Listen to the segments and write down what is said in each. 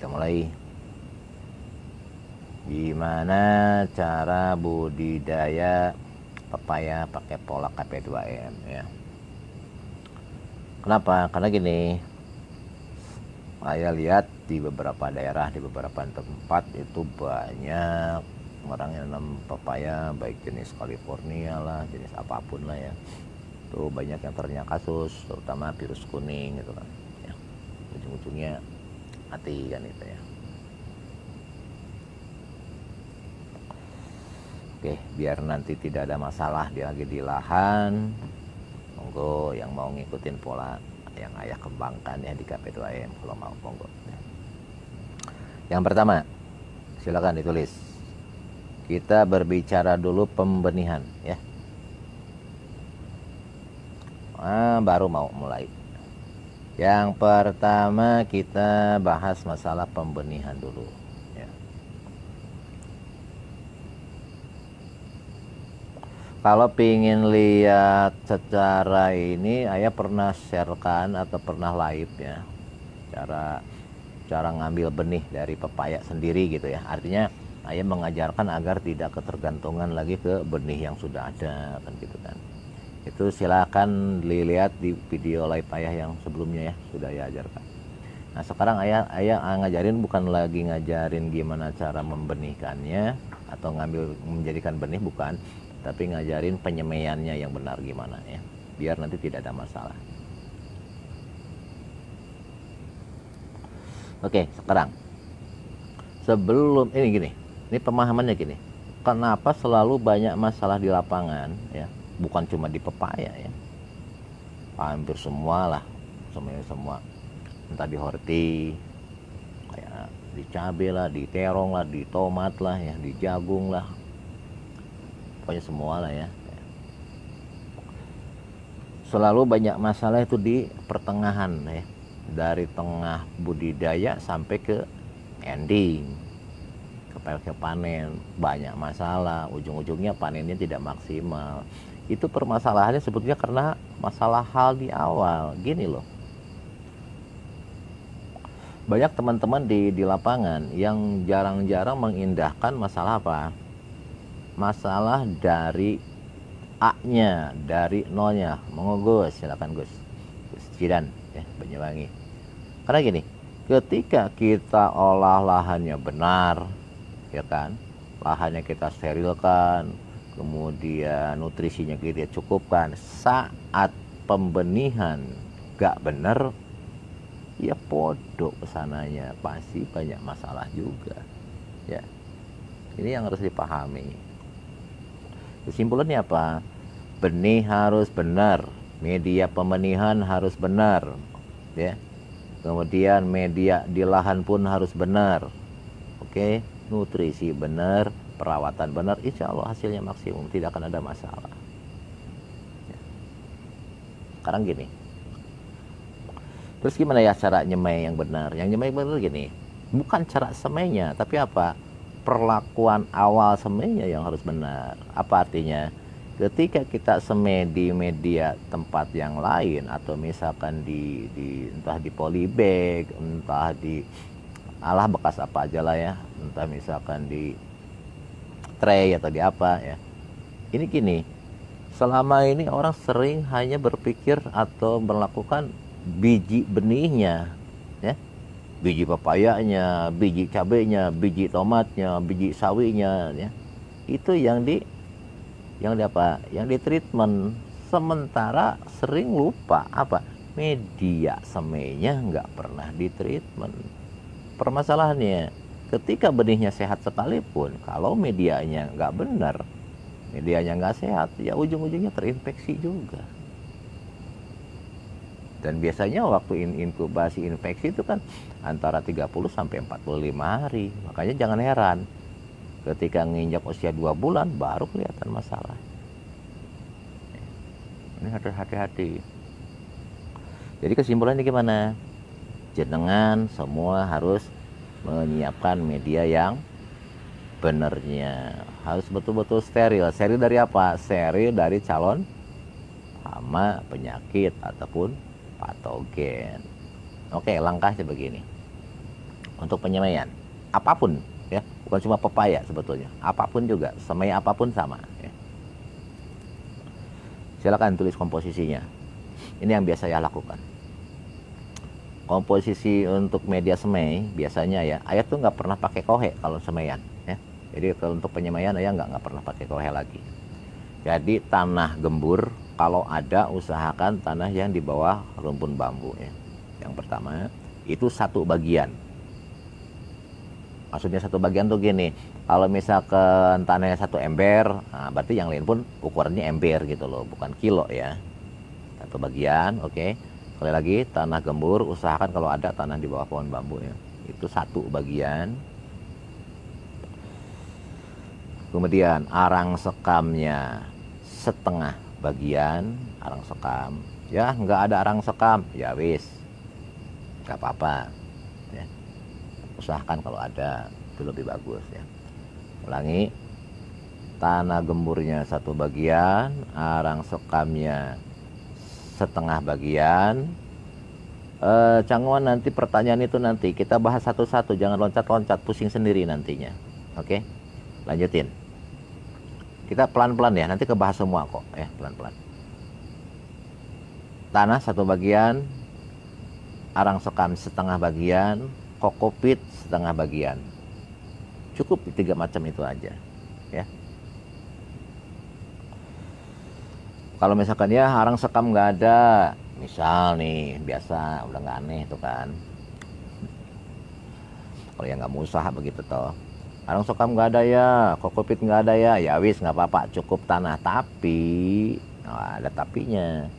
kita mulai. Gimana cara budidaya pepaya pakai pola KP2M ya? Kenapa? Karena gini, saya lihat di beberapa daerah, di beberapa tempat itu banyak orang yang nanam pepaya, baik jenis California lah, jenis apapun lah ya. Itu banyak yang terkena kasus, terutama virus kuning gitu kan. Ya. Ujung-ujungnya mati kan itu ya. Oke, biar nanti tidak ada masalah dia lagi di lahan, monggo yang mau ngikutin pola yang ayah kembangkan ya di KP2M kalau mau monggo. Yang pertama, silakan ditulis. Kita berbicara dulu pembenihan ya. Baru mau mulai. Yang pertama kita bahas masalah pembenihan dulu. Kalau pingin lihat secara ini, ayah pernah sharekan atau pernah live ya, cara ngambil benih dari pepaya sendiri gitu ya. Artinya ayah mengajarkan agar tidak ketergantungan lagi ke benih yang sudah ada kan gitu kan. Itu silakan dilihat di video live ayah yang sebelumnya ya, sudah ayah ajarkan. Nah sekarang ayah ngajarin bukan lagi ngajarin gimana cara membenihkannya atau ngambil menjadikan benih, bukan, tapi ngajarin penyemaiannya yang benar gimana ya, biar nanti tidak ada masalah. Oke, sekarang sebelum ini pemahamannya gini, kenapa selalu banyak masalah di lapangan ya, bukan cuma di pepaya ya, hampir semua lah, semua entah di horti, kayak di cabai lah, di terong lah, di tomat lah ya, di jagung lah, pokoknya semua lah ya. Selalu banyak masalah itu di pertengahan ya, dari tengah budidaya sampai ke ending, ke panen banyak masalah, ujung-ujungnya panennya tidak maksimal. Itu permasalahannya sebetulnya karena masalah hal di awal. Gini loh, banyak teman-teman di lapangan yang jarang-jarang mengindahkan masalah apa? Masalah dari A-nya, dari nolnya. Monggo Gus, silakan Gus Cidan ya, Banyuwangi. Karena gini, ketika kita olah lahannya benar ya kan, lahannya kita sterilkan, kemudian nutrisinya kita cukupkan, saat pembenihan gak bener ya podo kesananya, pasti banyak masalah juga ya. Ini yang harus dipahami. Kesimpulannya apa? Benih harus benar, media pembenihan harus benar ya. Kemudian media di lahan pun harus benar. Oke, nutrisi benar, perawatan benar, insya Allah hasilnya maksimum, tidak akan ada masalah ya. Sekarang gini, terus gimana ya cara nyemai yang benar? Yang nyemai benar gini, bukan cara semainya, tapi apa? Perlakuan awal semainya yang harus benar. Apa artinya? Ketika kita semai di media tempat yang lain, atau misalkan entah di polybag, entah di bekas apa aja lah ya, entah misalkan di tray atau di apa ya. Ini gini, selama ini orang sering hanya berpikir atau melakukan biji benihnya ya, biji pepayanya, biji cabenya, biji tomatnya, biji sawinya ya. Itu yang di apa? Yang di treatment. Sementara sering lupa apa? Media semainya nggak pernah di treatment. Permasalahannya, ketika benihnya sehat sekalipun, kalau medianya nggak benar, medianya nggak sehat, ya ujung-ujungnya terinfeksi juga. Dan biasanya waktu inkubasi infeksi itu kan antara 30 sampai 45 hari. Makanya jangan heran ketika nginjak usia 2 bulan baru kelihatan masalah. Ini harus hati-hati. Jadi kesimpulannya gimana? Jenengan semua harus menyiapkan media yang benernya. Harus betul-betul steril. Steril dari apa? Steril dari calon hama, penyakit ataupun patogen. Oke, langkahnya begini. untuk penyemaian. Apapun ya, bukan cuma pepaya sebetulnya. Apapun juga, semai apapun sama ya. Silakan tulis komposisinya. Ini yang biasa saya lakukan. Komposisi untuk media semai biasanya ya, ayah tuh nggak pernah pakai kohe kalau semaian ya. Jadi kalau untuk penyemaian ayah nggak pernah pakai kohe lagi. Jadi tanah gembur kalau ada usahakan tanah yang di bawah rumpun bambu ya. Yang pertama itu satu bagian. Maksudnya satu bagian tuh gini, kalau misalkan tanahnya satu ember, nah berarti yang lain pun ukurannya ember gitu loh, bukan kilo ya. Satu bagian, oke. Sekali lagi, tanah gembur usahakan kalau ada tanah di bawah pohon bambu ya. Itu satu bagian. Kemudian arang sekamnya setengah bagian, arang sekam. Ya, nggak ada arang sekam, ya wis, nggak apa-apa. Ya. Usahakan kalau ada, itu lebih bagus ya. Ulangi, tanah gemburnya satu bagian, arang sekamnya setengah bagian. Cangguan nanti pertanyaan itu nanti kita bahas satu-satu, jangan loncat-loncat, pusing sendiri nantinya. Oke, lanjutin. Kita pelan-pelan ya, nanti kebahas semua kok ya, pelan-pelan. Tanah satu bagian, arang sekam setengah bagian, kokopit setengah bagian. Cukup 3 macam itu aja ya. Kalau misalkan ya arang sekam nggak ada, misal nih biasa udah nggak aneh tuh kan, kalau yang nggak mau usaha begitu toh, arang sekam nggak ada ya, kokopit nggak ada ya, ya wis nggak apa-apa, cukup tanah. Tapi ada tapinya,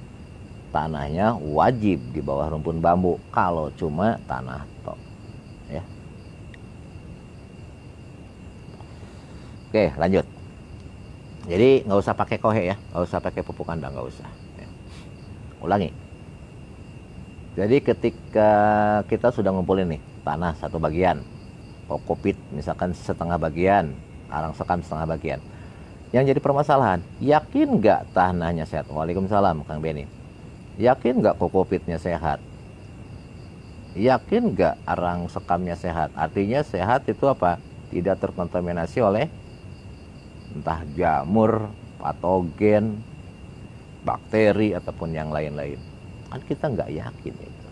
tanahnya wajib di bawah rumpun bambu kalau cuma tanah tok ya. Oke, lanjut. Jadi nggak usah pakai kohe ya, nggak usah pakai pupuk kandang, nggak usah ya. Ulangi. Jadi ketika kita sudah ngumpulin nih tanah satu bagian, kokopit misalkan setengah bagian, arang sekam setengah bagian, yang jadi permasalahan, yakin nggak tanahnya sehat? Waalaikumsalam Kang Beni. Yakin nggak kokopitnya sehat? Yakin nggak arang sekamnya sehat? Artinya sehat itu apa? Tidak terkontaminasi oleh entah jamur, patogen, bakteri ataupun yang lain-lain. Kan kita nggak yakin itu.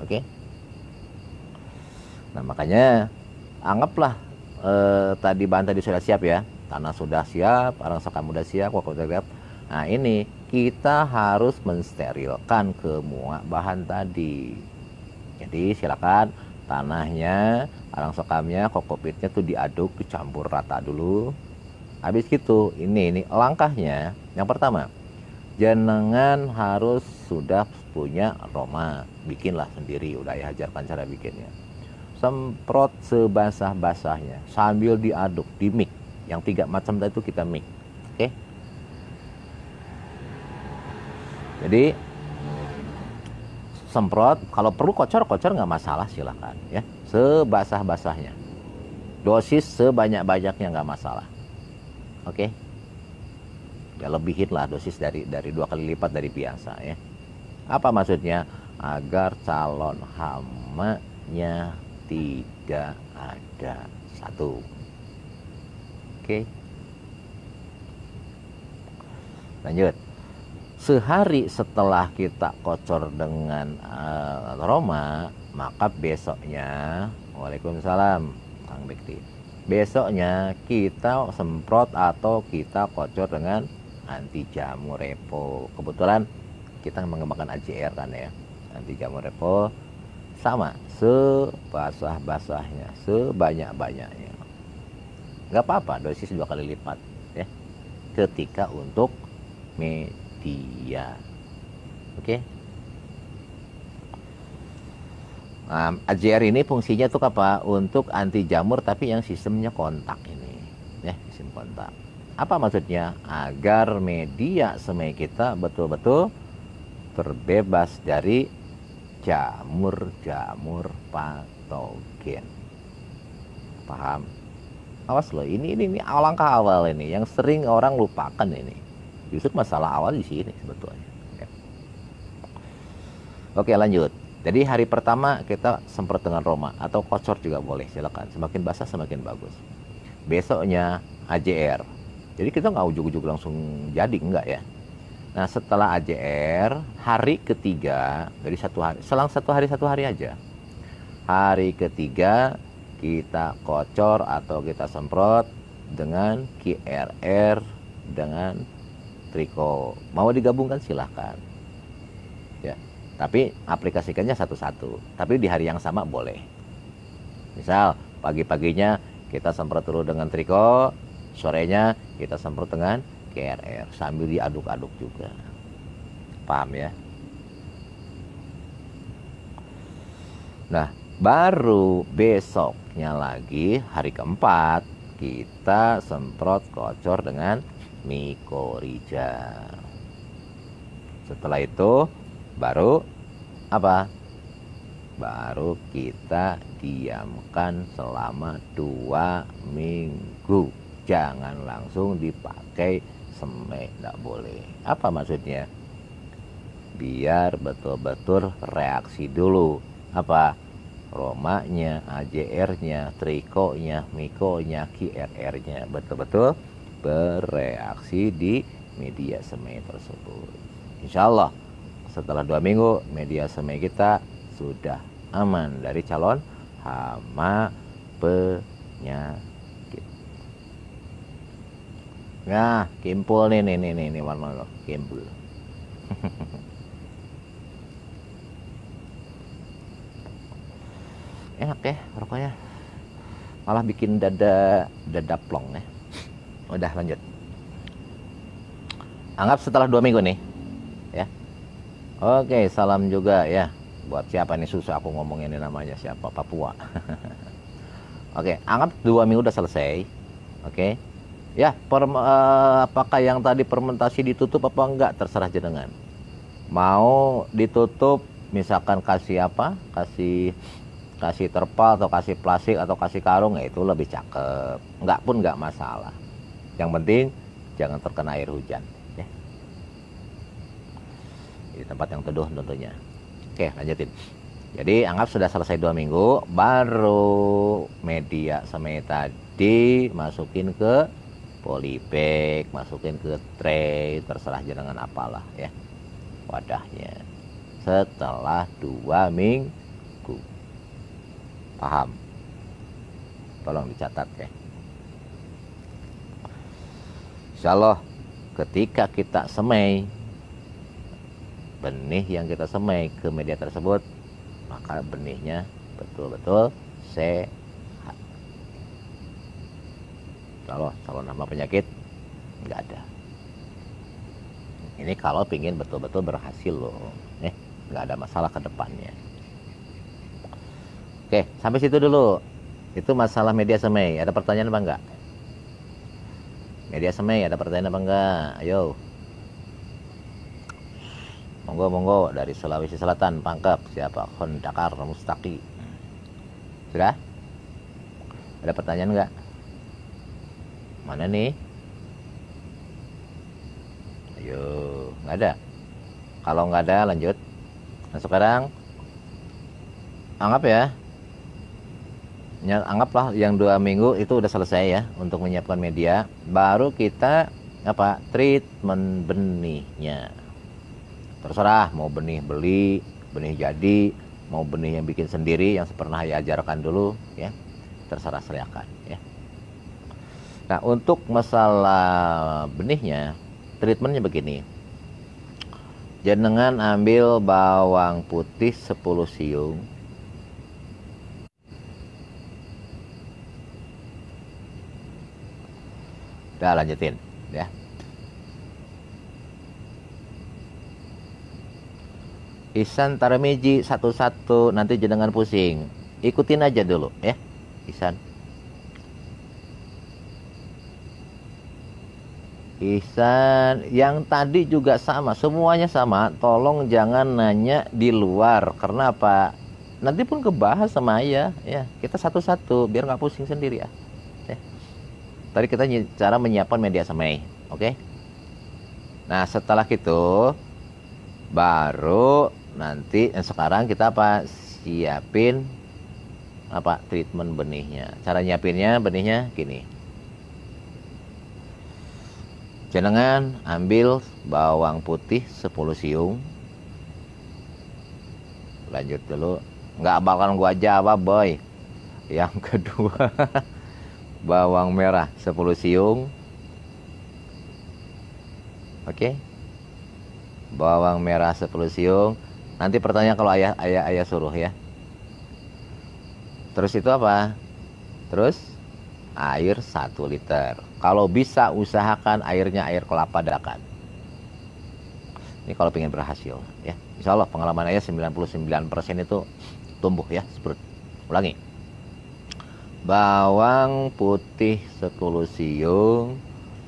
Oke? Nah makanya anggaplah tadi bahan tadi sudah siap ya, tanah sudah siap, arang sekam sudah siap, kokopit sudah siap. Nah ini kita harus mensterilkan semua bahan tadi. Jadi silakan tanahnya, arang sekamnya, kokopitnya tuh diaduk, dicampur rata dulu. Habis gitu, ini langkahnya. Yang pertama, jenengan harus sudah punya aroma, bikinlah sendiri, udah ya ajarkan cara bikinnya. Semprot sebasah-basahnya sambil diaduk, di mix. Yang 3 macam tadi itu kita mix. Oke. Jadi semprot, kalau perlu kocor nggak masalah, silakan ya. Sebasah-basahnya. Dosis sebanyak-banyaknya nggak masalah. Oke. Ya lebihin lah dosis dari 2 kali lipat dari biasa ya. Apa maksudnya? Agar calon hamanya tidak ada satu. Oke. Lanjut. Sehari setelah kita kocor dengan aroma, maka besoknya, waalaikumsalam Kang Bekti, besoknya kita semprot atau kita kocor dengan anti jamur repo. Kebetulan kita mengembangkan AJR kan ya, anti jamur repo. Sama, sebasah-basahnya, sebanyak-banyaknya. Nggak apa-apa, dosis 2 kali lipat ya. Ketika untuk media. Oke. Nah, AJR ini fungsinya tuh apa? Untuk anti jamur tapi yang sistemnya kontak ini, ya, sistem kontak. Apa maksudnya? Agar media semai kita betul-betul terbebas dari jamur-jamur patogen. Paham? Awas loh, ini langkah awal ini yang sering orang lupakan ini. Justru masalah awal di sini sebetulnya. Oke, lanjut. Jadi hari pertama kita semprot dengan Roma atau kocor juga boleh, silakan. Semakin basah semakin bagus. Besoknya AJR. Jadi kita nggak ujuk-ujuk langsung jadi, enggak ya. Nah setelah AJR, hari ketiga, dari satu hari, selang satu hari aja. Hari ketiga kita kocor atau kita semprot dengan QRR dengan triko. Mau digabungkan silahkan. Ya. Tapi aplikasikannya satu-satu. Tapi di hari yang sama boleh. Misal pagi-paginya kita semprot dulu dengan triko, sorenya kita semprot dengan KRR sambil diaduk-aduk juga. Paham ya? Nah, baru besoknya lagi hari keempat kita semprot kocor dengan mikorija. Setelah itu baru apa? Baru kita diamkan selama 2 minggu. Jangan langsung dipakai semai, tidak boleh. Apa maksudnya? Biar betul-betul reaksi dulu. Apa? Romanya, AJR-nya, trikonya, mikonya, QRR-nya betul-betul bereaksi di media semai tersebut. Insya Allah setelah 2 minggu media semai kita sudah aman dari calon hama penyakit. Nah, kimpul nih warna kimpul. Enak ya rokoknya, malah bikin dada plong ya. Udah lanjut. Anggap setelah 2 minggu nih ya. Oke, salam juga ya buat siapa nih, susah aku ngomongin ini namanya siapa, Papua. Oke, anggap 2 minggu udah selesai. Oke ya, apakah yang tadi fermentasi ditutup apa enggak terserah jenengan. Mau ditutup misalkan kasih apa, kasih terpal atau kasih plastik atau kasih karung, ya itu lebih cakep. Enggak pun enggak masalah, yang penting jangan terkena air hujan ya. Di tempat yang teduh tentunya. Oke, lanjutin. Jadi anggap sudah selesai 2 minggu, baru media semai tadi masukin ke polybag, masukin ke tray, terserah jenengan apalah ya wadahnya. Setelah 2 minggu. Paham? Tolong dicatat ya. Insya Allah ketika kita semai benih yang kita semai ke media tersebut, maka benihnya betul-betul sehat. Kalau calon hama penyakit nggak ada. Ini kalau pingin betul-betul berhasil loh, nggak ada masalah ke depannya. Oke, sampai situ dulu. Itu masalah media semai. Ada pertanyaan apa enggak? Media semai ada pertanyaan apa enggak? Ayo. Monggo dari Sulawesi Selatan, Pangkep. Siapa? Khondakar Mustaqi. Sudah? Ada pertanyaan enggak? Mana nih? Ayo, nggak ada. Kalau nggak ada lanjut. Nah sekarang anggap ya, anggaplah yang 2 minggu itu udah selesai ya untuk menyiapkan media. Baru kita apa? Treatment benihnya. Terserah mau benih beli, benih jadi, mau benih yang bikin sendiri yang pernah saya ajarkan dulu ya. Terserah silakan ya. Nah, untuk masalah benihnya, treatmentnya begini. Jenengan ambil bawang putih 10 siung. Udah lanjutin ya. Ihsan Tarmizi satu-satu, nanti jenengan pusing. Ikutin aja dulu ya. Ihsan yang tadi juga sama, semuanya sama. Tolong jangan nanya di luar, karena apa? Nanti pun kebahas sama ayah ya. Kita satu-satu biar nggak pusing sendiri ya. Tadi kita cara menyiapkan media semai, oke? Nah setelah itu baru nanti sekarang kita apa? Siapin apa? Treatment benihnya. Cara nyiapinnya benihnya gini. Jenengan ambil bawang putih 10 siung. Lanjut dulu. Nggak bakalan gua jawab, boy. Yang kedua, bawang merah 10 siung. Oke. Bawang merah 10 siung. Nanti pertanyaan kalau ayah suruh ya. Terus itu apa? Terus air 1 liter. Kalau bisa usahakan airnya air kelapa dakan. Ini kalau pengen berhasil ya. Insya Allah pengalaman ayah 99% itu tumbuh ya. Seperti ulangi. Bawang putih 10 siung,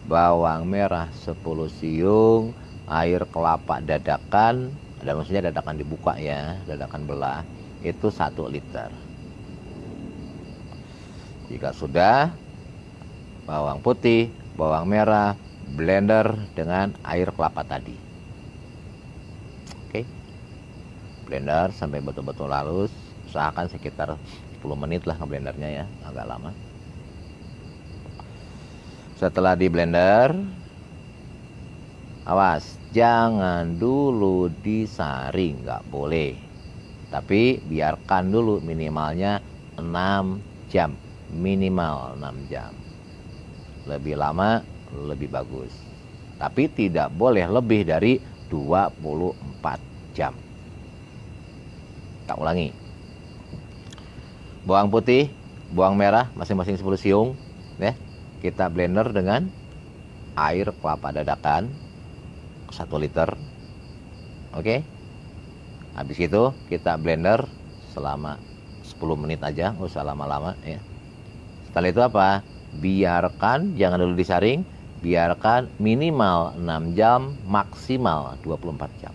bawang merah 10 siung, air kelapa dadakan, ada maksudnya dadakan dibuka ya, dadakan belah, itu 1 liter. Jika sudah, bawang putih, bawang merah, blender dengan air kelapa tadi. Oke. Blender sampai betul-betul halus, usahakan sekitar 10 menit lah ngeblendernya ya, agak lama. Setelah di blender, awas, jangan dulu disaring, nggak boleh. Tapi biarkan dulu minimalnya 6 jam. Minimal 6 jam. Lebih lama lebih bagus. Tapi tidak boleh lebih dari 24 jam. Tak ulangi. Bawang putih, bawang merah masing-masing 10 siung ya. Kita blender dengan air kelapa dadakan 1 liter. Oke. Habis itu kita blender selama 10 menit aja, nggak usah lama-lama ya. Setelah itu apa? Biarkan, jangan dulu disaring, biarkan minimal 6 jam, maksimal 24 jam.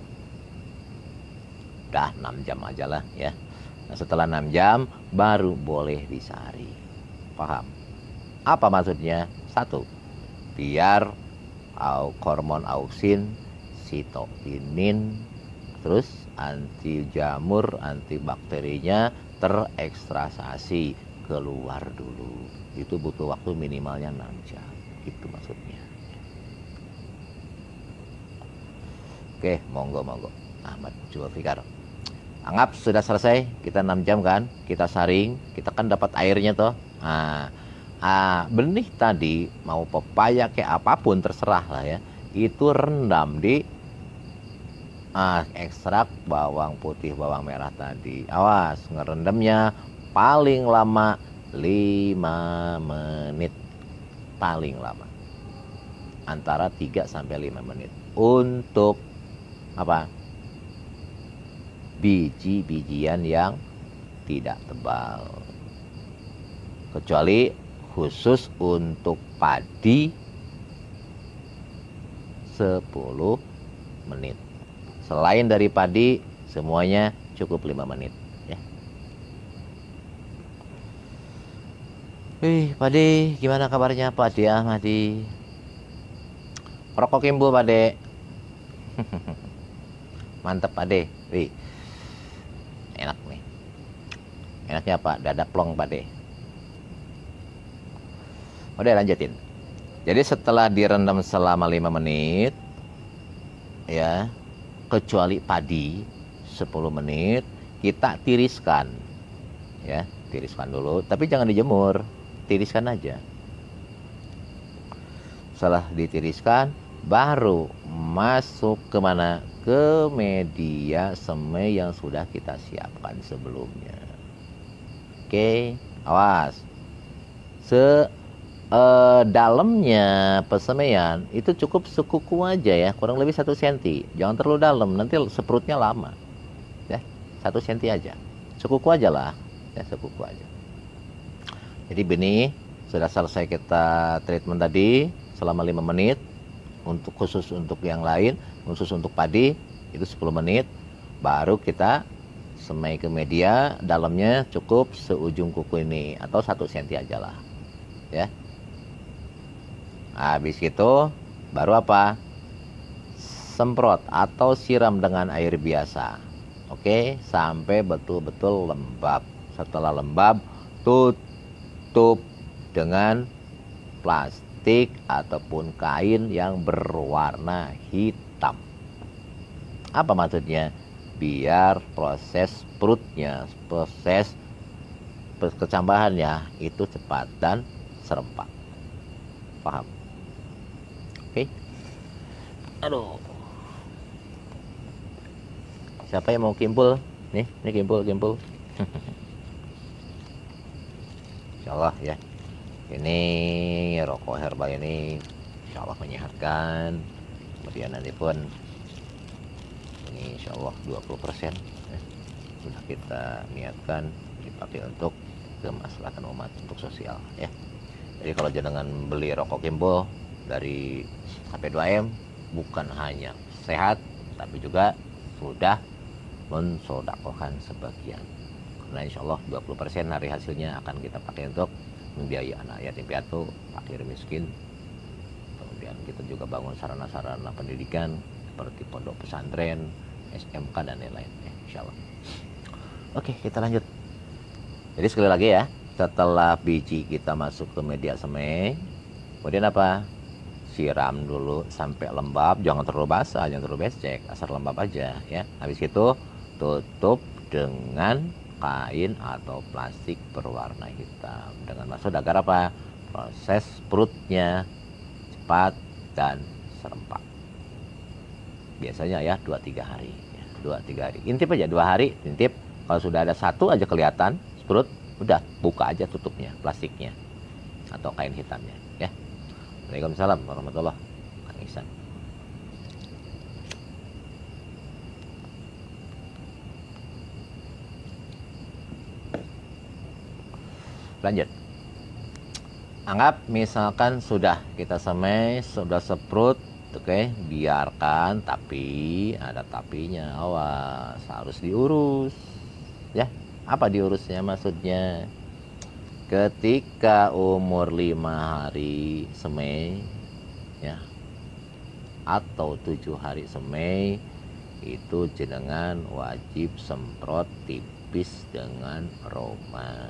Udah 6 jam aja lah ya. Nah, setelah 6 jam baru boleh disaring. Paham? Apa maksudnya? 1. Biar hormon auksin, sitokinin, terus anti jamur, antibakterinya terekstrasasi keluar dulu. Itu butuh waktu minimalnya 6 jam. Itu maksudnya. Oke, monggo. Ahmad Zulfikar. Anggap sudah selesai, kita 6 jam kan, kita saring, kita kan dapat airnya toh. Benih tadi mau pepaya kayak apapun terserah lah ya. Itu rendam di ekstrak bawang putih, bawang merah tadi. Awas, ngerendamnya paling lama 5 menit. Paling lama. Antara 3 sampai 5 menit. Untuk apa? Biji-bijian yang tidak tebal. Kecuali khusus untuk padi 10 menit. Selain dari padi, semuanya cukup 5 menit ya. Pade, gimana kabarnya Pade Ahmadi? Rokok Kimbo Pade. Mantap Pade. Enak nih. Enaknya apa? Dada plong Pade. Udah lanjutin. Jadi setelah direndam selama 5 menit ya, kecuali padi 10 menit, kita tiriskan. Ya, tiriskan dulu, tapi jangan dijemur. Tiriskan aja. Setelah ditiriskan, baru masuk ke mana? Ke media semai yang sudah kita siapkan sebelumnya. Oke, awas. Dalamnya pesemaian itu cukup sekuku aja ya, kurang lebih 1 cm. Jangan terlalu dalam, nanti seprutnya lama. Ya, 1 cm aja. Sekuku aja lah, ya sekuku aja. Jadi benih sudah selesai kita treatment tadi selama 5 menit. Untuk khusus untuk yang lain, khusus untuk padi itu 10 menit. Baru kita semai ke media, dalamnya cukup seujung kuku ini atau 1 cm aja lah. Ya. Habis itu baru apa? Semprot atau siram dengan air biasa. Oke, sampai betul-betul lembab. Setelah lembab, tutup dengan plastik ataupun kain yang berwarna hitam. Apa maksudnya? Biar proses perutnya, proses kecambahannya itu cepat dan serempak. Paham? Oke. Aduh. Siapa yang mau kimpul? Nih kimpul. Insyaallah ya. Ini rokok herbal ini insyaallah menyehatkan. Kemudian nanti pun ini insyaallah 20% ya. Sudah kita niatkan dipakai untuk kemaslahatan umat, untuk sosial ya. Jadi kalau jenengan beli rokok kimpul dari HP2M bukan hanya sehat tapi juga sudah mensodakohkan sebagian. Karena insya Allah 20% hari hasilnya akan kita pakai untuk membiayai anak yatim piatu, fakir miskin. Kemudian kita juga bangun sarana-sarana pendidikan seperti pondok pesantren, SMK dan lain-lain ya, insya Allah. Oke, kita lanjut. Jadi sekali lagi ya, setelah biji kita masuk ke media semai, kemudian apa? Siram dulu sampai lembab, jangan terlalu basah, jangan terlalu becek, asal lembab aja ya. Habis itu tutup dengan kain atau plastik berwarna hitam dengan maksud agar apa? Proses perutnya cepat dan serempak. Biasanya ya 2-3 hari ya, 2-3 hari. Intip aja 2 hari, intip. Kalau sudah ada satu aja kelihatan perut, udah buka aja tutupnya, plastiknya atau kain hitamnya ya. Waalaikumsalam warahmatullahi wabarakatuh. Kang Ihsan. Lanjut. Anggap misalkan sudah kita semai, sudah seprut, oke, biarkan, tapi ada tapinya, awas, harus diurus. Ya, apa diurusnya maksudnya? Ketika umur 5 hari semai, ya, atau 7 hari semai, itu jenengan wajib semprot tipis dengan Roma.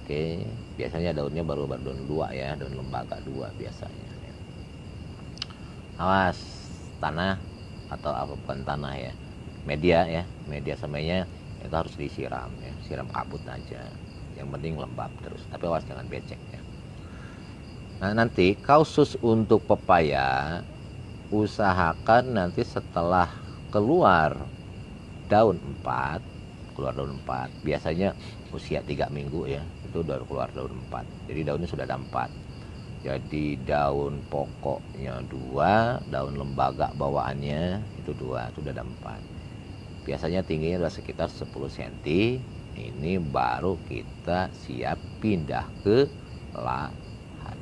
Oke, biasanya daunnya baru daun 2 ya, daun lembaga 2 biasanya. Awas, tanah atau apa bukan tanah ya, media semainya itu harus disiram ya, siram kabut aja. Yang penting lembab terus, tapi awas jangan becek ya. Nah nanti khusus untuk pepaya, usahakan nanti setelah keluar daun 4, biasanya usia 3 minggu ya, itu udah keluar daun 4, jadi daunnya sudah ada 4. Jadi daun pokoknya 2, daun lembaga bawaannya itu 2, sudah ada 4. Biasanya tingginya sudah sekitar 10 cm. Ini baru kita siap pindah ke lahan.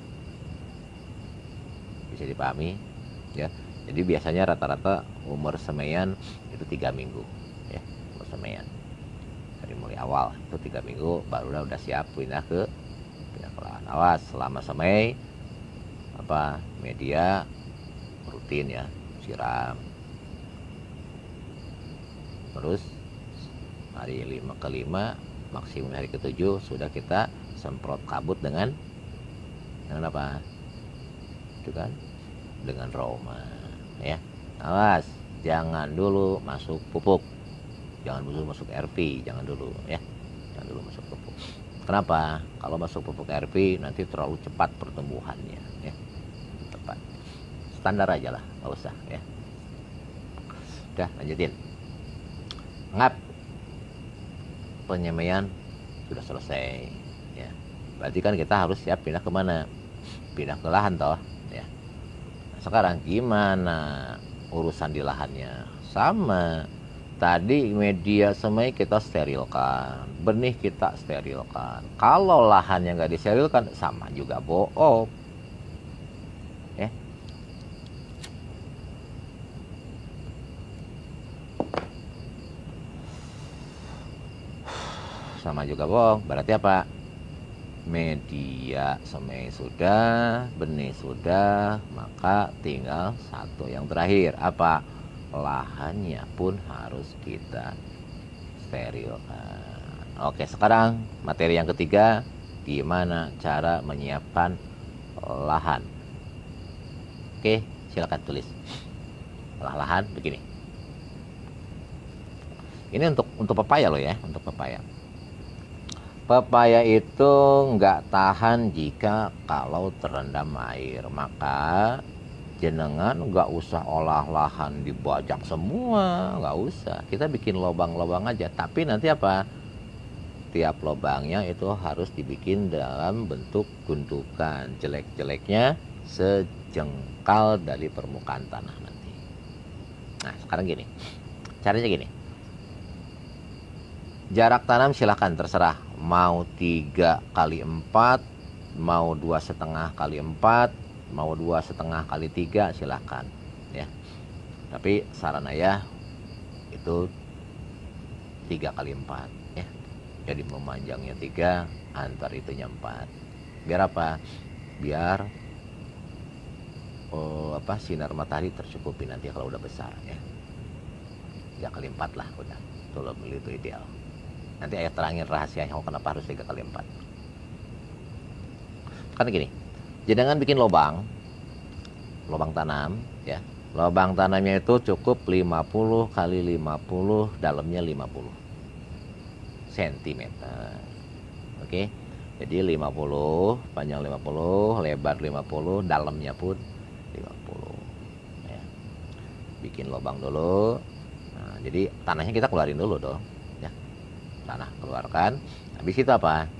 Bisa dipahami ya. Jadi biasanya rata-rata umur semaian itu 3 minggu ya, umur semaian. Dari mulai awal itu 3 minggu baru udah siap pindah ke lahan. Awas selama semai apa media rutin ya, siram. Terus hari ke-5 maksimum hari ke-7 sudah kita semprot kabut dengan apa? Itu kan dengan Roma ya. Awas jangan dulu masuk pupuk, jangan dulu masuk RP, jangan dulu ya, jangan dulu masuk pupuk. Kenapa? Kalau masuk pupuk RP nanti terlalu cepat pertumbuhannya ya, cepat. Standar aja lah, nggak usah ya. Udah lanjutin. Ngap, penyemaian sudah selesai ya. Berarti kan kita harus siap pindah kemana? Pindah ke lahan toh ya. Nah, sekarang gimana urusan di lahannya? Sama tadi, media semai kita sterilkan, benih kita sterilkan. Kalau lahannya nggak disterilkan sama juga bohong ya. Sama juga bohong. Berarti apa? Media semai sudah, benih sudah, maka tinggal satu yang terakhir. Apa? lahannya pun harus kita sterilkan. Oke, sekarang materi yang ketiga, gimana cara menyiapkan lahan. Oke, silakan tulis. Lahan begini. Ini untuk pepaya loh ya, untuk pepaya. Pepaya itu nggak tahan jika kalau terendam air, maka jenengan nggak usah olah lahan dibajak semua, nggak usah. Kita bikin lubang-lubang aja, tapi nanti apa? Tiap lubangnya itu harus dibikin dalam bentuk gundukan, jelek-jeleknya sejengkal dari permukaan tanah nanti. Nah, sekarang gini, caranya gini. Jarak tanam silahkan terserah, mau 3 kali 4, mau 2,5 kali 4, mau 2,5 kali 3, silahkan ya. Tapi saran ayah itu 3 kali 4 ya. Jadi memanjangnya 3, antar itunya 4. Biar apa? Biar sinar matahari tercukupi nanti kalau udah besar ya. 3 kali 4 lah udah. Itu ideal. Nanti ayah terangin rahasianya kenapa harus 3 kali 4. Kan gini, jenengan bikin lubang tanam ya. Lubang tanamnya itu cukup 50 kali 50, dalamnya 50 cm. Oke. Jadi 50, panjang 50, lebar 50, dalamnya pun 50 ya. Bikin lubang dulu. Nah, jadi tanahnya kita keluarin dulu dong. Tanah keluarkan, habis itu apa?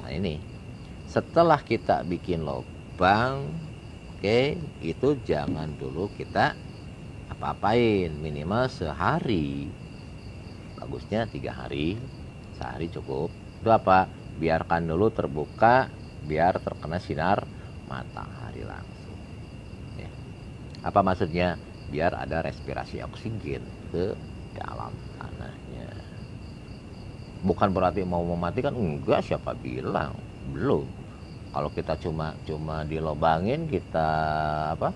Nah ini, setelah kita bikin lubang, oke, itu jangan dulu kita apa-apain, minimal sehari, bagusnya 3 hari, sehari cukup. Itu apa? Biarkan dulu terbuka, biar terkena sinar matahari langsung ya. Apa maksudnya? Biar ada respirasi oksigen ke dalam tanahnya. Bukan berarti mau mematikan, enggak, siapa bilang, belum. Kalau kita cuma dilobangin, kita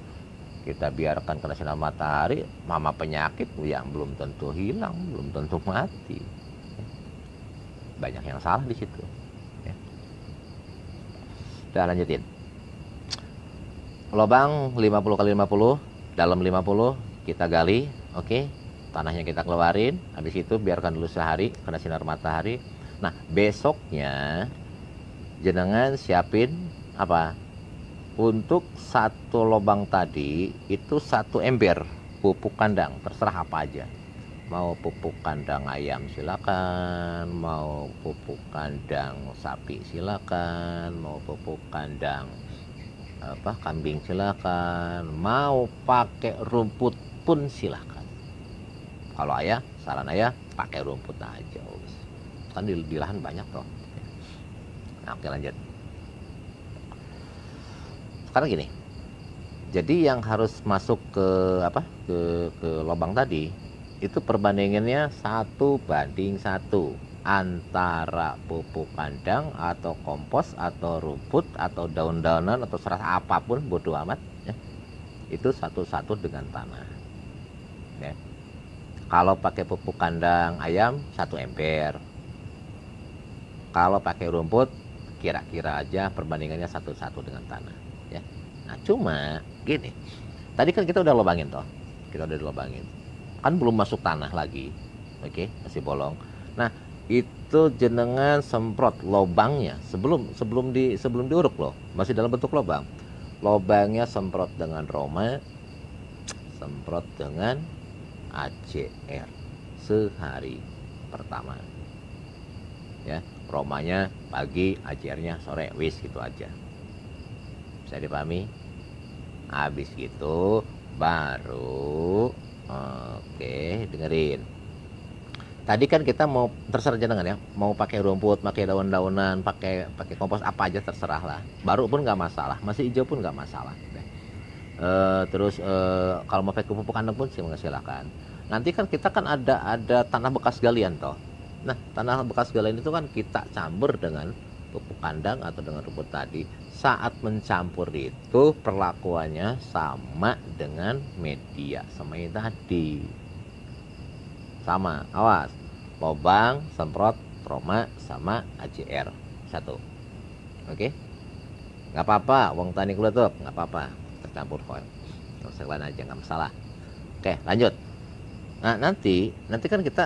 biarkan kena sinar matahari, mama penyakit yang belum tentu hilang, belum tentu mati. Banyak yang salah di situ ya. Udah, lanjutin. Lobang 50 kali 50, dalam 50 kita gali, oke. Tanahnya kita keluarin, habis itu biarkan dulu sehari kena sinar matahari. Nah, besoknya jenengan siapin apa? Untuk satu lubang tadi itu 1 ember pupuk kandang, terserah apa aja. Mau pupuk kandang ayam silakan, mau pupuk kandang sapi silakan, mau pupuk kandang kambing silakan, mau pakai rumput pun silakan. Kalau ayah, saran ayah pakai rumput aja, kan di lahan banyak toh. Nah, oke, lanjut. Sekarang gini, jadi yang harus masuk ke ke lubang tadi itu perbandingannya 1:1 antara pupuk kandang atau kompos atau rumput atau daun-daunan atau serah apapun bodo amat ya. Itu 1:1 dengan tanah ya. Kalau pakai pupuk kandang ayam 1 ember. Kalau pakai rumput kira-kira aja perbandingannya 1:1 dengan tanah ya. Nah, cuma gini. Tadi kan kita udah lubangin toh. Kita udah dilubangin. Kan belum masuk tanah lagi. Oke, masih bolong. Nah, itu jenengan semprot lubangnya sebelum diuruk loh. Masih dalam bentuk lubang. Lubangnya semprot dengan Roma, semprot dengan ACR sehari pertama ya. Romanya pagi, ACR-nya sore, wis gitu aja, bisa dipahami. Habis gitu baru dengerin. Tadi kan kita mau terserah jenengan ya, mau pakai rumput, pakai daun-daunan, pakai kompos apa aja terserah lah. Baru pun nggak masalah, masih hijau pun nggak masalah. Terus kalau mau pakai pupuk kandang pun silakan. Nanti kan kita kan ada tanah bekas galian toh. Nah, tanah bekas galian itu kan kita campur dengan pupuk kandang atau dengan rumput tadi, saat mencampur itu perlakuannya sama dengan media semai tadi. Sama, awas. Lobang, semprot, Roma sama AJR. Satu. Oke? Nggak apa-apa, wong tani klutup, nggak apa-apa. Tercampur koil. Sekalian aja, nggak masalah. Oke, lanjut. Nah, nanti kan kita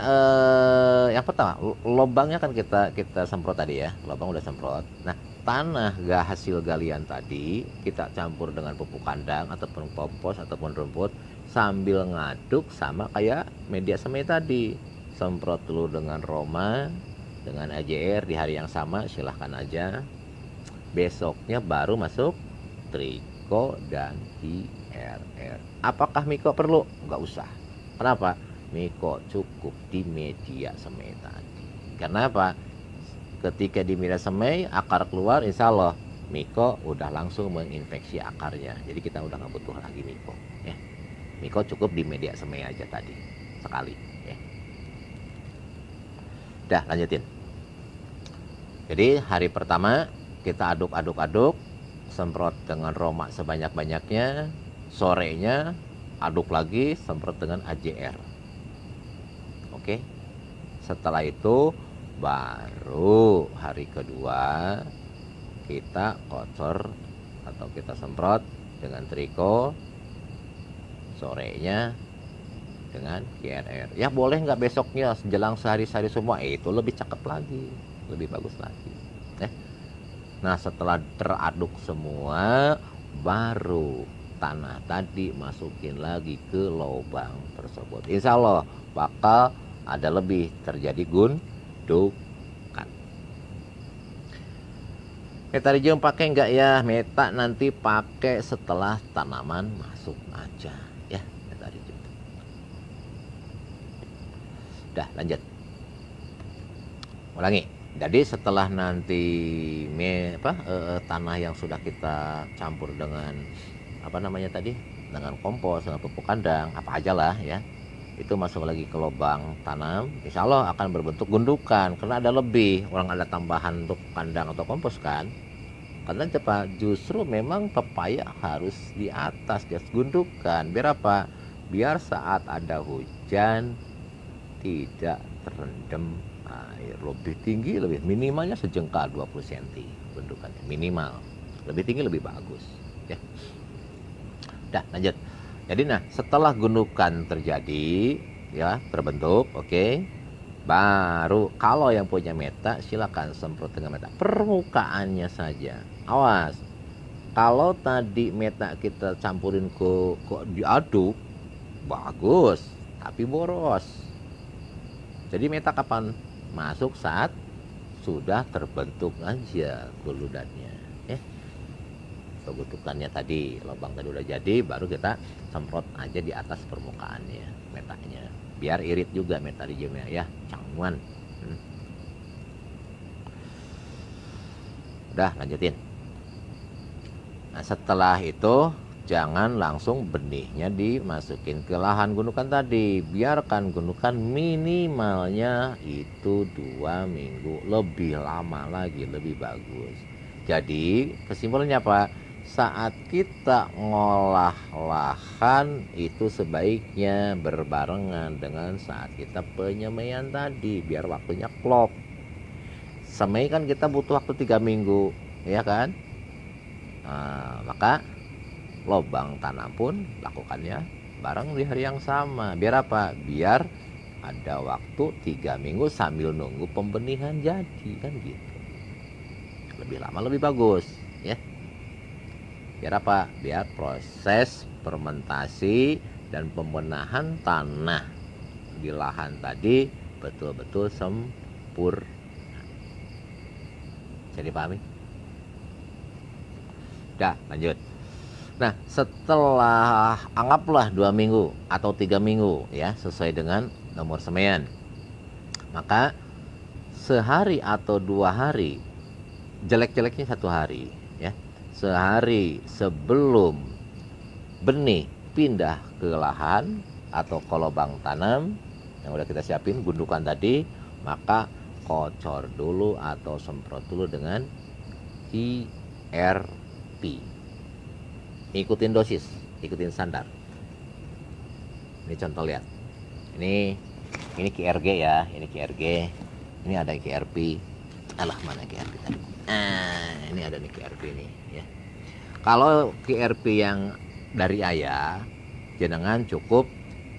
yang pertama lobangnya kan kita semprot tadi ya, lobang udah semprot. Nah, tanah hasil galian tadi kita campur dengan pupuk kandang ataupun kompos ataupun rumput sambil ngaduk sama kayak media semai tadi. Semprot dulu dengan Roma, dengan AJR di hari yang sama, silahkan aja. Besoknya baru masuk Triko dan IRR. Apakah Miko perlu? Nggak usah. Kenapa? Miko cukup di media semai tadi. Karena apa? Ketika di media semai akar keluar, insya Allah Miko udah langsung menginfeksi akarnya. Jadi kita udah nggak butuh lagi Miko. Ya. Miko cukup di media semai aja tadi sekali. Ya. Udah lanjutin. Jadi hari pertama kita aduk-aduk, semprot dengan Roma sebanyak-banyaknya. Sorenya aduk lagi, semprot dengan AJR. Oke. Setelah itu baru hari kedua kita kotor atau kita semprot dengan Triko. Sorenya dengan IRR. Ya boleh nggak besoknya jelang sehari-hari semua, itu lebih cakep lagi, lebih bagus lagi. Nah, setelah teraduk semua, baru tanah tadi masukin lagi ke lubang tersebut. Insya Allah bakal ada lebih terjadi gundukan. Metarhizium pakai nggak ya? Meta nanti pakai setelah tanaman masuk aja ya, metarhizium. Udah lanjut. Ulangi. Jadi setelah nanti tanah yang sudah kita campur dengan dengan kompos, dengan pupuk kandang, apa aja lah ya, itu masuk lagi ke lubang tanam, insya Allah akan berbentuk gundukan karena ada lebih, orang ada tambahan untuk kandang atau kompos kan. Karena justru memang pepaya harus di atas gundukan, biar apa? Biar saat ada hujan tidak terendam air. Lebih tinggi, lebih minimalnya sejengkal 20 cm bentukannya minimal. Lebih tinggi lebih bagus ya. Udah lanjut. Jadi setelah gundukan terjadi ya, terbentuk, oke. Baru kalau yang punya meta silakan semprot dengan meta permukaannya saja. Awas. Kalau tadi meta kita campurin kok diaduk bagus tapi boros. Jadi meta kapan masuk? Saat sudah terbentuk aja guludannya ya. Pembentukannya tadi, lubang tadi udah jadi, baru kita semprot aja di atas permukaannya metanya. Biar irit juga metarhiziumnya ya, cangguan. Udah lanjutin. Nah, setelah itu jangan langsung benihnya dimasukin ke lahan gundukan tadi. Biarkan gundukan minimalnya itu 2 minggu. Lebih lama lagi lebih bagus. Jadi kesimpulannya apa? Saat kita ngolah lahan itu sebaiknya berbarengan dengan saat kita penyemaian tadi. Biar waktunya klop. Semai kan kita butuh waktu 3 minggu, ya kan? Nah, maka lubang tanam pun lakukannya bareng di hari yang sama. Biar apa? Biar ada waktu 3 minggu sambil nunggu pembenihan jadi, kan gitu. Lebih lama lebih bagus ya. Biar apa? Biar proses fermentasi dan pembenahan tanah di lahan tadi betul-betul sempurna. Jadi pahami? Udah lanjut. Nah, setelah anggaplah 2 minggu atau 3 minggu ya, sesuai dengan nomor semaian, maka sehari atau 2 hari, jelek-jeleknya 1 hari ya, sehari sebelum benih pindah ke lahan atau ke lubang tanam yang udah kita siapin gundukan tadi, maka kocor dulu atau semprot dulu dengan QRP. Ikutin dosis, ikutin standar. Ini contoh, lihat. Ini QRG ya, ini QRG. Ini ada QRP. Alah, mana QRP tadi? Ini ada nih QRP nih ya. Kalau QRP yang dari ayah, jenengan cukup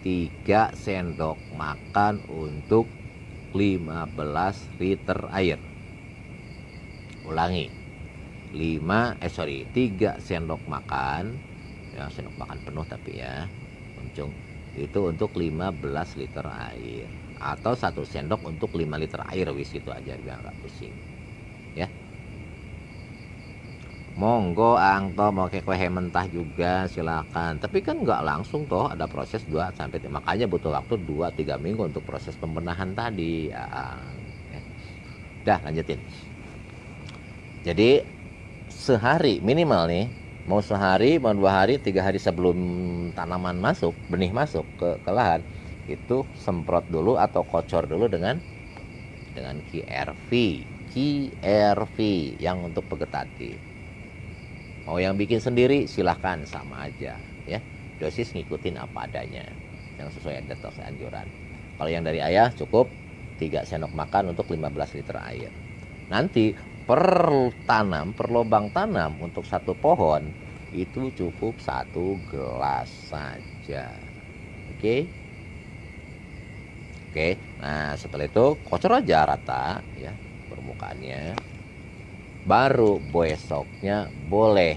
3 sendok makan untuk 15 liter air. Ulangi. 3 sendok makan, ya sendok makan penuh tapi ya, untung itu untuk 15 liter air, atau 1 sendok untuk 5 liter air, wis gitu aja biar nggak pusing ya. Monggo angto mau kayak kue mentah juga silakan, tapi kan nggak langsung toh, ada proses 2 sampai 3, makanya butuh waktu 2-3 minggu untuk proses pembenahan tadi ya. Dah, lanjutin. Jadi sehari minimal nih, mau sehari, mau 2 hari, 3 hari sebelum tanaman masuk, benih masuk ke lahan, itu semprot dulu atau kocor dulu dengan QRV yang untuk vegetatif. Mau yang bikin sendiri silahkan, sama aja ya, dosis ngikutin apa adanya yang sesuai detox anjuran. Kalau yang dari ayah cukup 3 sendok makan untuk 15 liter air. Nanti per lubang tanam untuk 1 pohon itu cukup 1 gelas saja. Oke. Nah setelah itu kocor aja rata ya permukaannya. Baru besoknya boleh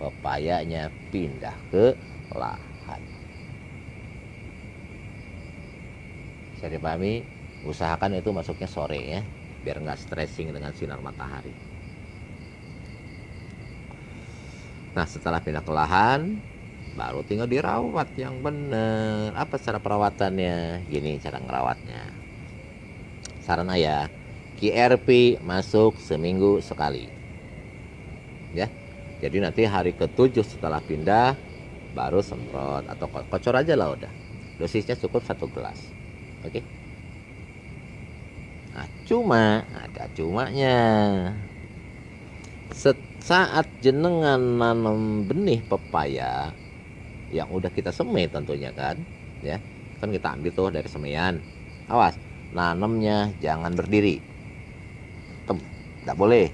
pepayanya pindah ke lahan. Bisa dipahami? Usahakan itu masuknya sore ya, biar nggak stressing dengan sinar matahari. Nah setelah pindah ke lahan, baru tinggal dirawat yang benar. Apa cara perawatannya? Gini cara ngerawatnya. Saran ayah, QRP masuk seminggu sekali ya. Jadi nanti hari ke-7 setelah pindah baru semprot atau kocor aja lah udah. Dosisnya cukup 1 gelas. Oke. Nah, ada cumanya. Saat jenengan nanam benih pepaya yang udah kita semai tentunya kan, ya. Kan kita ambil tuh dari semaian. Awas, nanamnya jangan berdiri. Enggak boleh.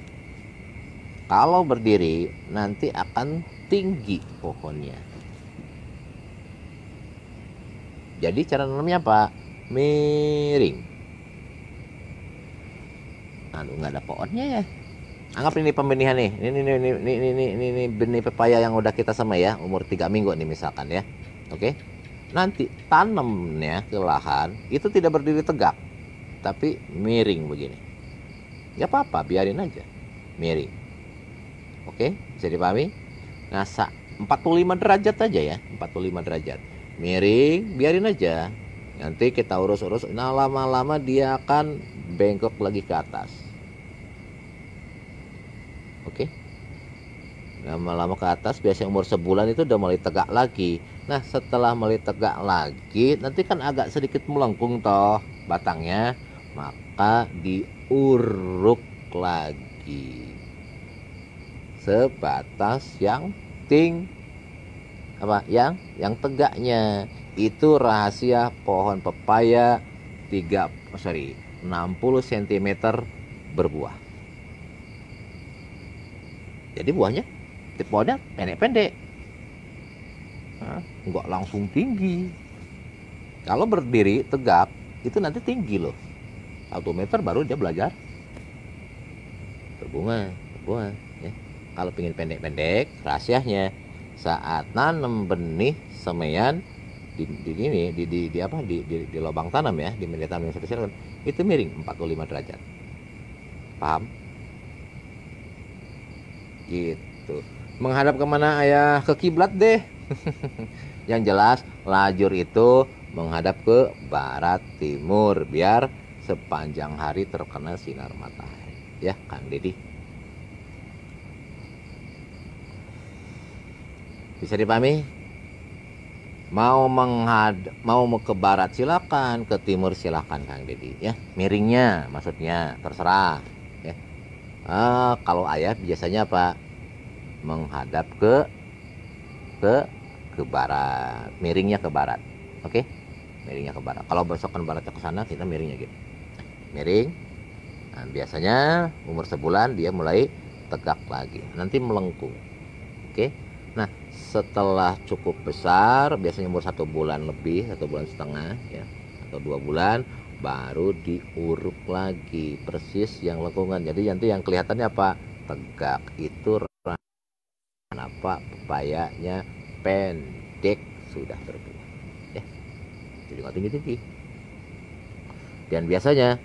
Kalau berdiri nanti akan tinggi pohonnya. Jadi cara nanamnya apa? Miring. Aduh, nggak ada pohonnya ya. Anggap ini pembenihan nih. Ini benih pepaya yang udah kita semai ya, umur 3 minggu nih misalkan ya. Oke. Nanti tanamnya ke lahan itu tidak berdiri tegak, tapi miring begini. Ya apa-apa, biarin aja miring. Oke, bisa dipahami? Nah, 45 derajat aja ya, 45 derajat. Miring, biarin aja. Nanti kita urus-urus, nah lama-lama dia akan bengkok lagi ke atas. Oke. Lama-lama ke atas, biasanya umur sebulan itu udah mulai tegak lagi. Nah, setelah mulai tegak lagi, nanti kan agak sedikit melengkung toh batangnya, maka diuruk lagi sebatas yang yang tegaknya. Itu rahasia pohon pepaya 60 cm berbuah. Jadi pohonnya pendek-pendek, nggak langsung tinggi. Kalau berdiri tegak itu nanti tinggi loh, 1 meter baru dia belajar berbunga ya. Kalau pengen pendek-pendek, rahasianya saat nanam benih semaian di lubang tanam ya, di media tanam yang saya itu miring 45 derajat. Paham? Gitu. Menghadap kemana ayah? Ke kiblat deh. Yang jelas lajur itu menghadap ke barat timur biar sepanjang hari terkena sinar matahari. Ya, Kang Didi. Bisa dipahami? Mau ke barat silakan, ke timur silakan Kang Dedi ya. Miringnya maksudnya terserah ya. Kalau ayah biasanya apa? Menghadap ke ke barat, miringnya ke barat. Oke? Miringnya ke barat. Kalau besokan baratnya ke sana, kita miringnya gitu. Miring. Nah, biasanya umur sebulan dia mulai tegak lagi. Nanti melengkung. Oke? Nah, setelah cukup besar, biasanya umur 1 bulan lebih, 1 bulan setengah ya, atau 2 bulan, baru diuruk lagi persis yang lengkungan. Jadi nanti yang kelihatannya apa? Tegak. Itu kenapa pepayanya pendek sudah berbuah ya, jadi nggak tinggi-tinggi. Dan biasanya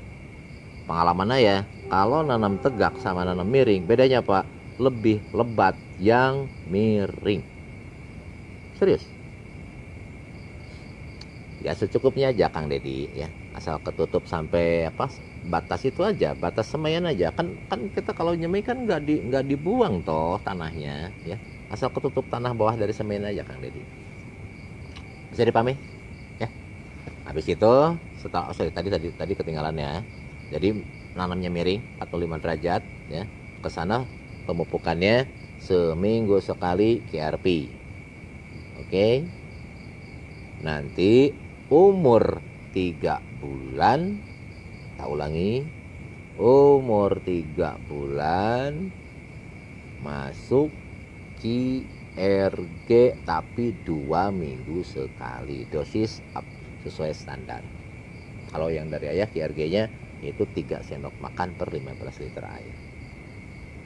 pengalaman ya, kalau nanam tegak sama nanam miring bedanya apa? Lebih lebat yang miring, serius ya. Secukupnya aja Kang Dedi ya, asal ketutup sampai apa, batas itu aja, batas semaian aja. Kan kita kalau nyemai kan nggak dibuang toh tanahnya ya, asal ketutup tanah bawah dari semaian aja Kang Dedi. Bisa dipahami ya. Habis itu setelah tadi ketinggalan ya. Jadi nanamnya miring 45 derajat ya. Ke sana pemupukannya seminggu sekali KRP. Oke. Nanti umur 3 bulan, tak ulangi, umur 3 bulan masuk KRG tapi 2 minggu sekali, dosis up sesuai standar. Kalau yang dari ayah KRG-nya itu 3 sendok makan per 15 liter air.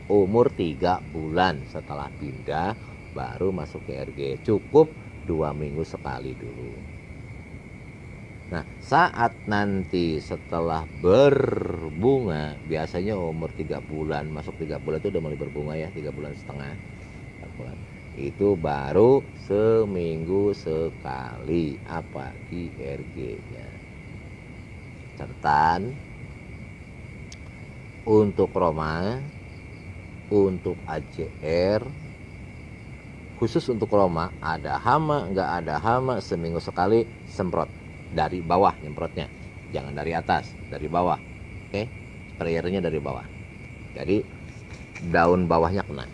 Umur 3 bulan setelah pindah baru masuk KRG, cukup 2 minggu sekali dulu. Nah, saat nanti setelah berbunga, biasanya umur 3 bulan, masuk 3 bulan itu udah mulai berbunga ya, 3 bulan setengah. Itu baru seminggu sekali apa KRG-nya. Catatan untuk Roma, untuk AJR, khusus untuk Roma, ada hama nggak ada hama, seminggu sekali semprot dari bawah, nyemprotnya jangan dari atas, dari bawah. Oke, sprayernya dari bawah, jadi daun bawahnya kena.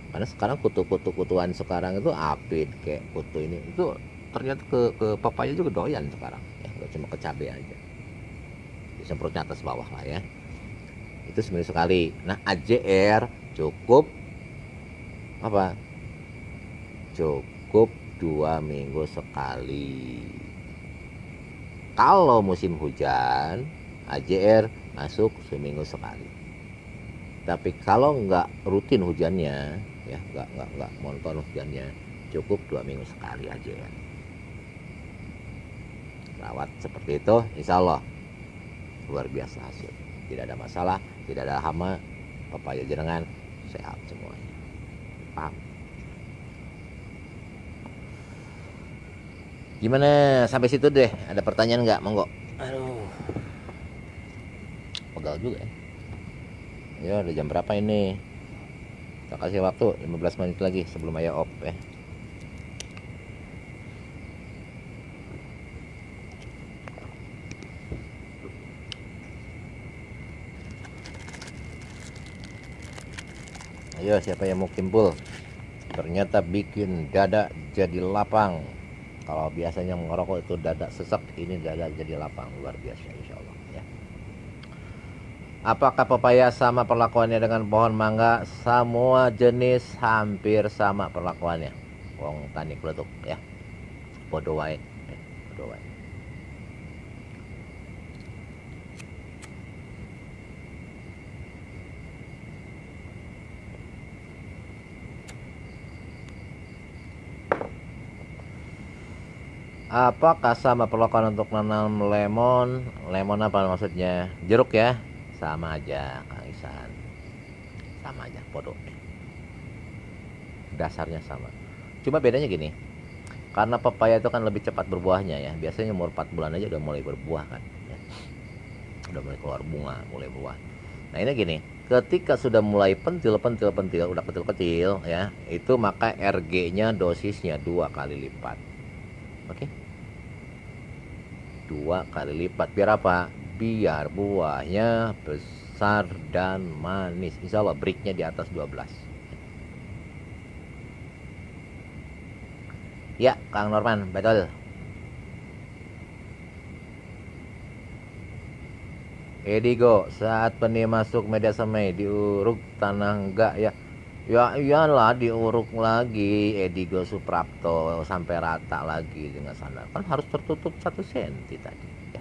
Karena sekarang kutu-kutuan sekarang itu apit kayak kutu ini itu ternyata ke papaya juga doyan sekarang ya, nggak cuma ke cabai aja, disemprotnya atas bawah lah ya. Itu seminggu sekali. Nah, AJR cukup apa? Cukup 2 minggu sekali. Kalau musim hujan, AJR masuk seminggu sekali. Tapi kalau nggak rutin hujannya, ya nggak monoton hujannya, cukup 2 minggu sekali AJR. Rawat seperti itu, insya Allah luar biasa hasil. Tidak ada masalah, tidak ada hama, papaya jenengan sehat semuanya. Paham? Gimana sampai situ deh? Ada pertanyaan nggak? Monggo. Aduh, pegal juga ya. Ya udah jam berapa ini? Kita kasih waktu 15 menit lagi sebelum ayah off ya. Ayo, siapa yang mau kimpul? Ternyata bikin dada jadi lapang. Kalau biasanya mengerokok itu dada sesak, ini dada jadi lapang, luar biasa insya Allah ya. Apakah pepaya sama perlakuannya dengan pohon mangga? Semua jenis hampir sama perlakuannya. Wong tani kletuk ya. Podo wae. Podo wae. Apakah sama perlakuan untuk nanam lemon? Lemon apa maksudnya? Jeruk ya? Sama aja Kang Isan. Sama aja, podo. Dasarnya sama. Cuma bedanya gini. Karena pepaya itu kan lebih cepat berbuahnya ya. Biasanya umur 4 bulan aja udah mulai berbuah kan ya. Udah mulai keluar bunga, mulai buah. Nah, ini gini. Ketika sudah mulai pentil, udah kecil-kecil ya, itu maka RG-nya dosisnya 2 kali lipat. Oke. 2 kali lipat. Biar apa? Biar buahnya besar dan manis. Insya Allah breaknya di atas 12. Ya, Kang Norman, betul. Edigo, saat benih masuk media semai diuruk tanah enggak ya? Ya iyalah diuruk lagi Edigo Suprapto sampai rata lagi dengan sandar. Kan harus tertutup 1 senti tadi. Ya.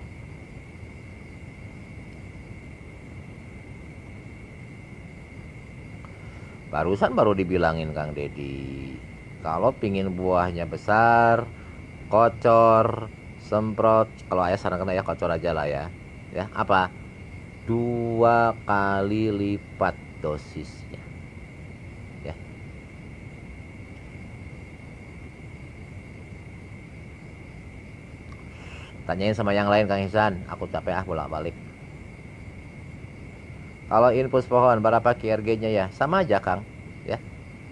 Barusan baru dibilangin Kang Dedi. Kalau pingin buahnya besar, kocor, semprot. Kalau ayah sarankan ayah kocor aja lah ya. Ya apa? 2 kali lipat dosisnya ya. Tanyain sama yang lain Kang Ihsan, aku capek bolak-balik. Kalau infus pohon berapa KRG-nya ya? Sama aja Kang ya.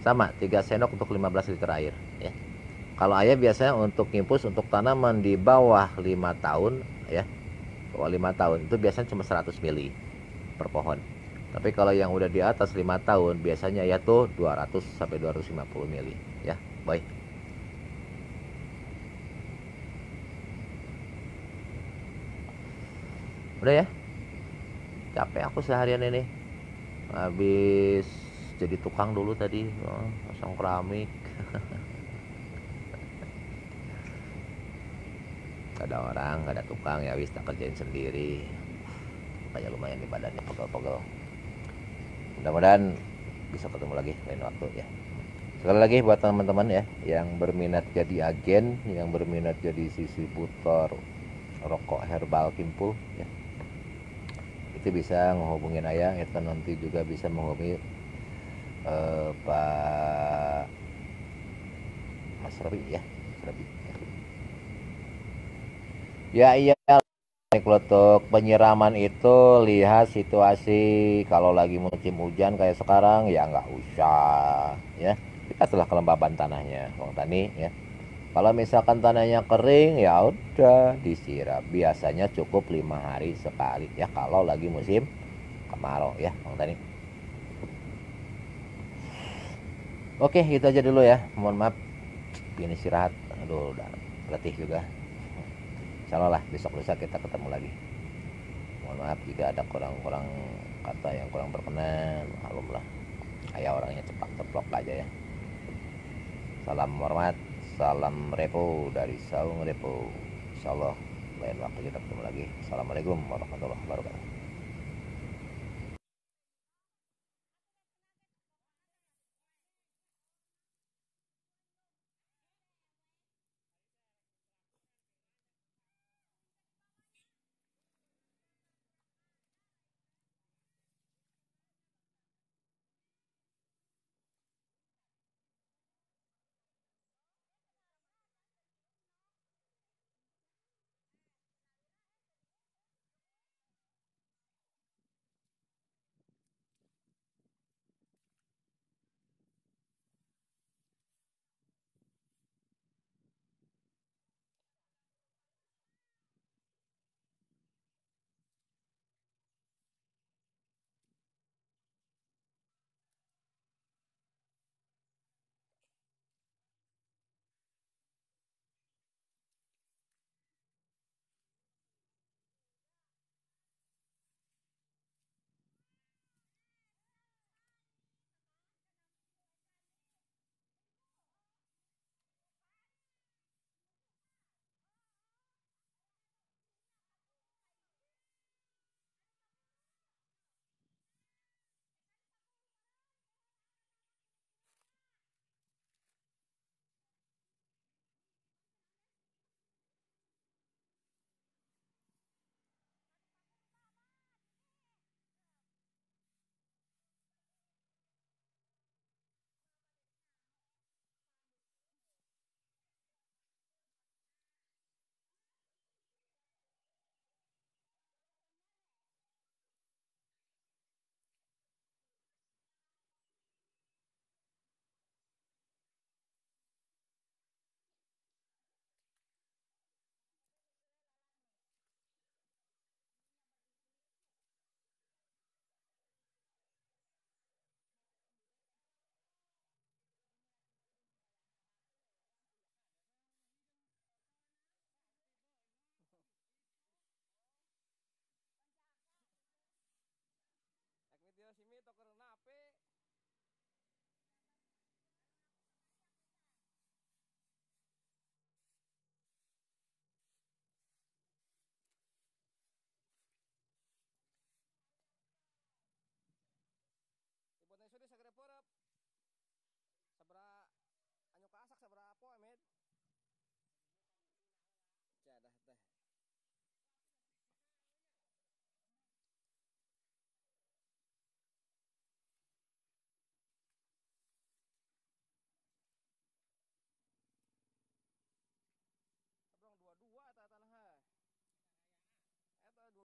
Sama 3 sendok untuk 15 liter air ya. Kalau ayah biasanya untuk infus untuk tanaman di bawah 5 tahun ya, bawah 5 tahun itu biasanya cuma 100 mili per pohon. Tapi kalau yang udah di atas 5 tahun biasanya ya tuh 200 sampai 250 mili ya. Baik. Udah ya. Capek aku seharian ini. Habis jadi tukang dulu tadi, pasang keramik. Gak ada orang, gak ada tukang ya wis tak kerjain sendiri. Makanya lumayan di badannya pegel-pegel. Mudah-mudahan bisa ketemu lagi lain waktu ya. Sekali lagi buat teman-teman ya yang berminat jadi agen, yang berminat jadi distributor rokok herbal Kimpul ya, itu bisa menghubungin ayah. Itu nanti juga bisa menghubungi Pak Mas Robi ya, Robi. Ya iya, untuk penyiraman itu lihat situasi. Kalau lagi musim hujan kayak sekarang ya nggak usah ya. Kita telah kelembaban tanahnya, Bang Tani ya. Kalau misalkan tanahnya kering ya udah disiram. Biasanya cukup 5 hari sekali ya kalau lagi musim kemarau ya, Bang Tani. Oke, itu aja dulu ya. Mohon maaf, ini istirahat. Aduh, udah letih juga. Insya Allah besok lusa kita ketemu lagi. Mohon maaf jika ada kurang-kurang kata yang kurang berkenan, maklum lah. Ayah orangnya cepat teplok aja ya. Salam hormat, salam repo dari Saung Repo. Insya Allah lain waktu kita ketemu lagi. Assalamualaikum warahmatullahi wabarakatuh.